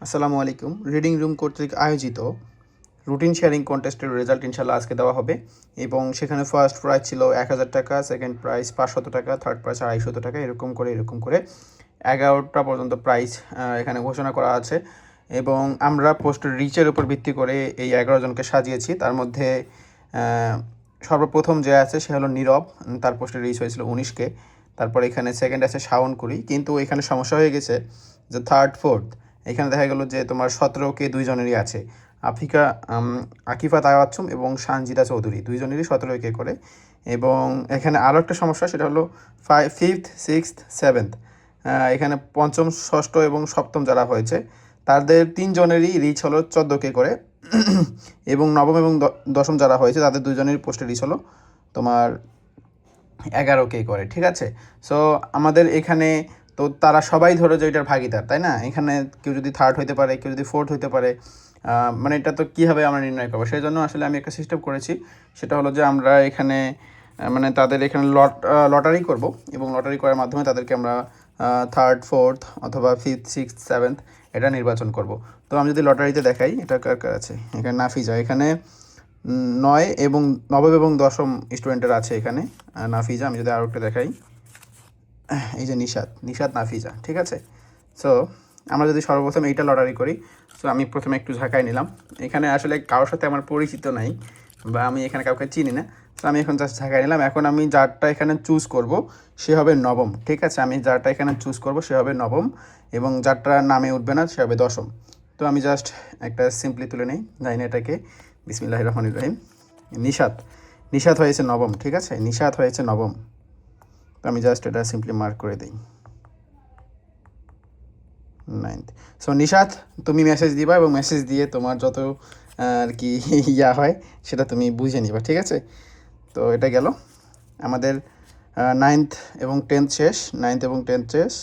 আসসালামু আলাইকুম। Reading room কর্তৃক আয়োজিত রুটিন শেয়ারিং কন্টেস্টের রেজাল্ট ইনশাল্লাহ আজকে দেওয়া হবে এবং সেখানে ফার্স্ট প্রাইজ ছিল ১,০০০ টাকা, সেকেন্ড প্রাইজ ৫০০ টাকা, থার্ড প্রাইজ ২৫০ টাকা। এরকম করে ১১টা পর্যন্ত প্রাইজ এখানে ঘোষণা করা আছে এবং আমরা পোস্টের রিচের উপর ভিত্তি করে এই ১১ জনকে সাজিয়েছি। তার মধ্যে সর্বপ্রথম যে আছে সে হলো নীরব, তার পোস্টের রিচ হয়েছিল ১৯K। তারপর এখানে সেকেন্ড আছে শাওন কুরি, কিন্তু এখানে সমস্যা হয়ে গেছে যে থার্ড ফোর্থ এখানে দেখা গেল যে তোমার 17K দুইজনেরই আছে, আকিফা তাওয়াচ্ছুম এবং সানজিদা চৌধুরী দুইজনেরই 17K করে। এবং এখানে আরও একটা সমস্যা, সেটা হলো ফিফথ, সিক্সথ, সেভেন্থ, এখানে পঞ্চম, ষষ্ঠ এবং সপ্তম যারা হয়েছে তাদের তিনজনেরই রিচ হলো 14K করে এবং নবম এবং দশম যারা হয়েছে তাদের দুজনেরই পোস্টের রিচ হলো তোমার 11K করে। ঠিক আছে, সো আমাদের এখানে তো তারা সবাই ধরো যে এটার ভাগিদার, তাই না? এখানে কেউ যদি থার্ড হইতে পারে, কেউ যদি ফোর্থ হইতে পারে, মানে এটা তো কীভাবে আমরা নির্ণয় করবো? সেই জন্য আসলে আমি একটা সিস্টেম করেছি, সেটা হলো যে আমরা এখানে মানে তাদের এখানে লটারি করব এবং লটারি করার মাধ্যমে তাদেরকে আমরা থার্ড, ফোর্থ অথবা ফিফথ, সিক্সথ, সেভেন্থ এটা নির্বাচন করব। তো আমি যদি লটারিতে দেখাই, এটা কার কার আছে, এখানে নাফিজা, এখানে 9 এবং নবম এবং দশম স্টুডেন্টের আছে এখানে নাফিজা। আমি যদি আরও একটা দেখাই, এই যে নিশাত নাফিজা। ঠিক আছে, সো আমরা যদি সর্বপ্রথম এইটা লটারি করি, সো আমি প্রথমে একটু ঝাঁকাই নিলাম। এখানে আসলে কারোর সাথে আমার পরিচিত নাই বা আমি এখানে কাউকে চিনি না, সো আমি এখন জাস্ট ঝাঁকাই নিলাম। এখন আমি যারটা এখানে চুজ করব সে হবে নবম। ঠিক আছে, আমি যারটা এখানে চুজ করব সে হবে নবম এবং যারটা নামে উঠবে না সে হবে দশম। তো আমি জাস্ট একটা সিম্পলি তুলে নিই, জানি না এটাকে। বিসমিল্লাহির রহমানির রহিম। নিশাত হয়েছে নবম। ঠিক আছে, নিশাত হয়েছে নবম। তো আমি জাস্ট এটা সিম্পলি মার্ক করে দিই, 9th। সো নিশাত, তুমি মেসেজ দিবা এবং মেসেজ দিয়ে তোমার যত আর কি হয় সেটা তুমি বুঝে নিবা। ঠিক আছে, তো এটা গেল আমাদের 9th এবং 10th শেষ, 9th এবং 10th শেষ,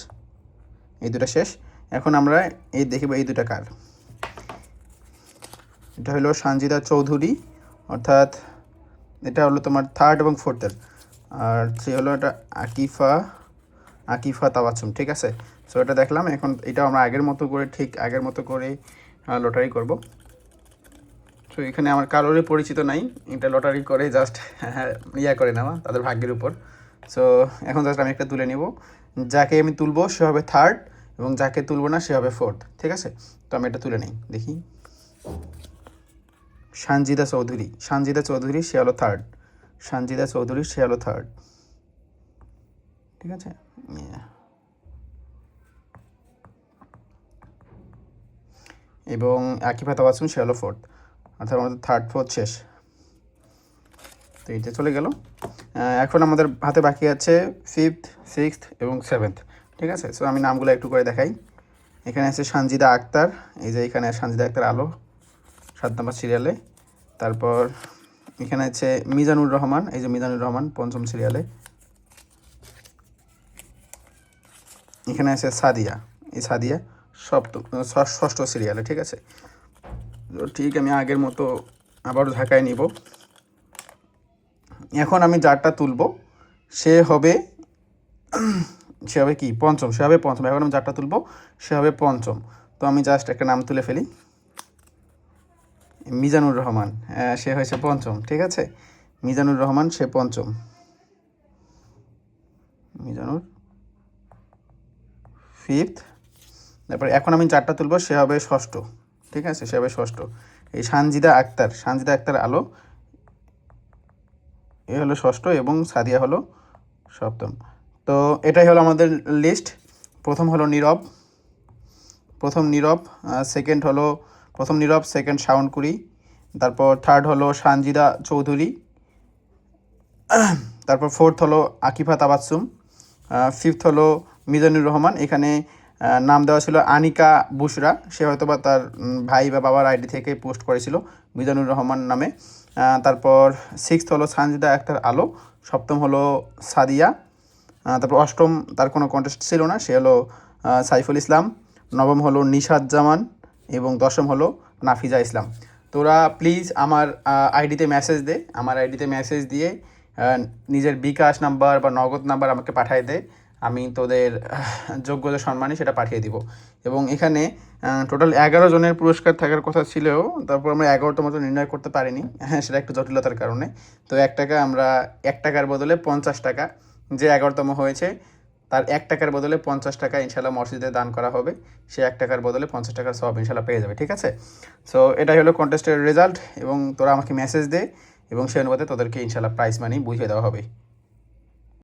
এই দুটা শেষ। এখন আমরা এই দেখব এই দুটা কার। এটা হলো সানজিদা চৌধুরী, অর্থাৎ এটা হলো তোমার থার্ড এবং ফোর্থের, আর সে হলো এটা আকিফা তাওয়াচ্ছুম। ঠিক আছে, সো এটা দেখলাম। এখন এটা আমরা ঠিক আগের মতো করে লটারি করব। সো এখানে আমার কারোরই পরিচিত নাই, এটা লটারি করে জাস্ট করে নেওয়া তাদের ভাগ্যের উপর। সো এখন জাস্ট আমি একটা তুলে নিব, যাকে আমি তুলবো সে হবে থার্ড এবং যাকে তুলবো না সে হবে ফোর্থ। ঠিক আছে, তো আমি এটা তুলে নিই, দেখি। সানজিদা চৌধুরী সে হলো থার্ড, সে হলো থার্ড। ঠিক আছে, এবং আকিফা তাওয়াচ্ছুম সে হলো ফোর্থ, অর্থাৎ আমাদের থার্ড ফোর্থ শেষ। তো এইটা চলে গেল। এখন আমাদের হাতে বাকি আছে ফিফথ, সিক্সথ এবং সেভেন্থ। ঠিক আছে, সো আমি নামগুলো একটু করে দেখাই। এখানে আছে সানজিদা আক্তার, এই যে এখানে সানজিদা আক্তার আলো 7 নম্বর সিরিয়ালে। তারপর এখানে আছে মিজানুর রহমান, এই যে মিজানুর রহমান 5ম সিরিয়ালে। এখানে আছে সাদিয়া, এই সাদিয়া 6ষ্ঠ সিরিয়ালে। ঠিক আছে, তো ঠিক আমি আগের মতো আবারও ঢাকায় নিব। এখন আমি যারটা তুলব সে হবে কি পঞ্চম, সে হবে পঞ্চম। এখন আমি যারটা তুলব সে হবে পঞ্চম। তো আমি জাস্ট একটা নাম তুলে ফেলি, মিজানুর রহমান, সে হয়েছে পঞ্চম। ঠিক আছে, মিজানুর রহমান সে পঞ্চম, মিজানুর ফিফথ। তারপর এখন আমি যারটা তুলব সে হবে ষষ্ঠ। ঠিক আছে, সে হবে ষষ্ঠ। এই সানজিদা আক্তার আলো, এ হলো ষষ্ঠ এবং সাদিয়া হলো সপ্তম। তো এটাই হলো আমাদের লিস্ট। প্রথম নীরব, সেকেন্ড শাওন কুরি, তারপর থার্ড হলো সানজিদা চৌধুরী, তারপর ফোর্থ হলো আকিফা তাবাসসুম, ফিফথ হলো মিজানুর রহমান। এখানে নাম দেওয়া ছিল আনিকা বুশরা, সে হয়তো বা তার ভাই বা বাবার আইডি থেকে পোস্ট করেছিল মিজানুর রহমান নামে। তারপর সিক্সথ হলো সানজিদা আক্তার আলো, সপ্তম হলো সাদিয়া, তারপর অষ্টম তার কোনো কন্টেস্ট ছিল না, সে হলো সাইফুল ইসলাম, নবম হলো নিশাত জামান এবং দশম হলো নাফিজা ইসলাম। তোরা প্লিজ আমার আইডিতে মেসেজ দিয়ে নিজের বিকাশ নাম্বার বা নগদ নাম্বার আমাকে পাঠায় দে। আমি তোদের যোগ্য যে সম্মানী সেটা পাঠিয়ে দিব। এবং এখানে টোটাল 11 জনের পুরস্কার থাকার কথা ছিল, তারপর আমরা 11টা মতো নির্ণয় করতে পারিনি, হ্যাঁ সেটা একটু জটিলতার কারণে। তো 1 টাকা আমরা 1 টাকার বদলে 50 টাকা, যে 11তম হয়েছে তার 1 টাকার বদলে 50 টাকা ইনশাল্লাহ মসজিদে দান করা হবে। সে 1 টাকার বদলে 50 টাকার সওয়াব ইনশাল্লাহ পেয়ে যাবে, ঠিক আছে? সো এটাই হলো কন্টেস্টের রেজাল্ট, এবং তোরা আমাকে মেসেজ দে এবং সেই অনুপাতে তোদেরকে ইনশাল্লাহ প্রাইজ মানি বুঝিয়ে দেওয়া হবে।